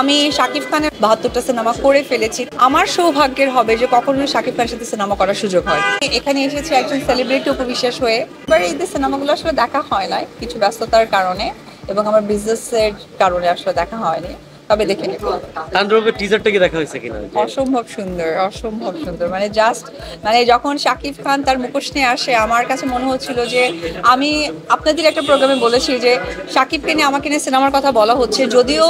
আমি শাকিব খানের ৭২টা সিনেমা করে ফেলেছি। আমার সৌভাগ্যের হবে যে কখনো শাকিব খানের সাথে সিনেমা করার সুযোগ হয়। এখানে এসেছি একজন সেলিব্রিটি উপবিশ্বাস হয়ে। এবার এই সিনেমাগুলো আসলে দেখা হয় নাই কিছু ব্যস্ততার কারণে এবং আমার বিজনেসের কারণে আসলে দেখা হয়নি। তবে দেখে নেব। তাণ্ডবের টিজারটা কি দেখা হয়েছে কিনা? অসম্ভব সুন্দর, অসম্ভব সুন্দর। মানে জাস্ট মানে যখন শাকিব খান তার মুখোশ নিয়ে আসে আমার কাছে মনে হচ্ছিল যে আমি আপনাদের একটা প্রোগ্রামে বলেছি যে শাকিবকে নিয়ে আমাকে নিয়ে সিনেমার কথা বলা হচ্ছে, যদিও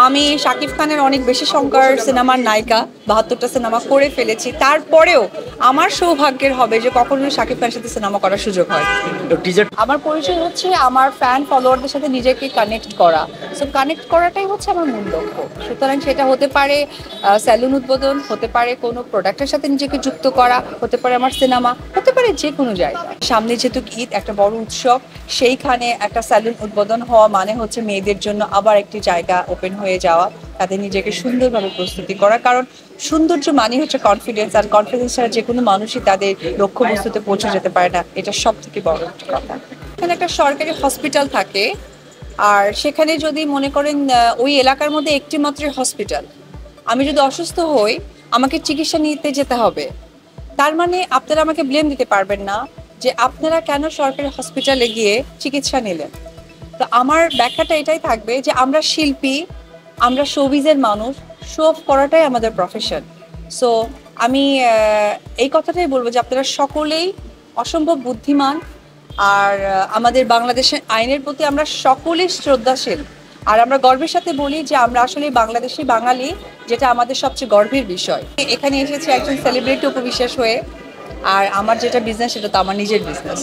আমি শাকিব খানের অনেক বেশি সংখ্যার সিনেমার নায়িকা, ৭২টা সিনেমা করে ফেলেছি, তারপরেও আমার সৌভাগ্যের হবে যে কখনো শাকিব খানের সাথে সিনেমা করার সুযোগ হয়। টিজার আমার পরিচয় হচ্ছে আমার ফ্যান ফলোয়ারদের সাথে নিজেকে কানেক্ট করা। সো কানেক্ট করাটাই হচ্ছে আমার মূল লক্ষ্য। সুতরাং সেটা হতে পারে স্যালুন উদ্বোধন, হতে পারে কোনো প্রোডাক্টের সাথে নিজেকে যুক্ত করা, হতে পারে আমার সিনেমা, হতে পারে যে কোনো জায়গা। সামনে যেহেতু ঈদ একটা বড় উৎসব, সেইখানে একটা স্যালুন উদ্বোধন হওয়া মানে হচ্ছে মেয়েদের জন্য আবার একটি জায়গা ওপেন হয়ে যাওয়া, তাদের নিজেকে সুন্দরভাবে প্রস্তুতি করা। কারণ সৌন্দর্য মানে হচ্ছে কনফিডেন্স, আর কনফিডেন্স ছাড়া যে কোনো মানুষই তাদের লক্ষ্যবস্তুতে পৌঁছে যেতে পারে না। এটা সব থেকে বড় একটা কথা। এখানে একটা সরকারি হসপিটাল থাকে, আর সেখানে যদি মনে করেন ওই এলাকার মধ্যে একটি মাত্র হসপিটাল, আমি যদি অসুস্থ হই আমাকে চিকিৎসা নিতে যেতে হবে, তার মানে আপনারা আমাকে ব্লেম দিতে পারবেন না যে আপনারা কেন সরকারি হসপিটালে গিয়ে চিকিৎসা নিলেন। তো আমার ব্যাখ্যাটা এটাই থাকবে যে আমরা শিল্পী, আমরা শোবিজের মানুষ, শো অফ করাটাই আমাদের প্রফেশন। সো আমি এই কথাটাই বলবো যে আপনারা সকলেই অসম্ভব বুদ্ধিমান, আর আমাদের বাংলাদেশের আইনের প্রতি আমরা সকলেই শ্রদ্ধাশীল। আর আমরা গর্বের সাথে বলি যে আমরা আসলে বাংলাদেশি বাঙালি, যেটা আমাদের সবচেয়ে গর্বের বিষয়। এখানে এসেছি একজন সেলিব্রিটি উপবিশ্বাস হয়ে, আর আমার যেটা বিজনেস সেটা তো আমার নিজের বিজনেস।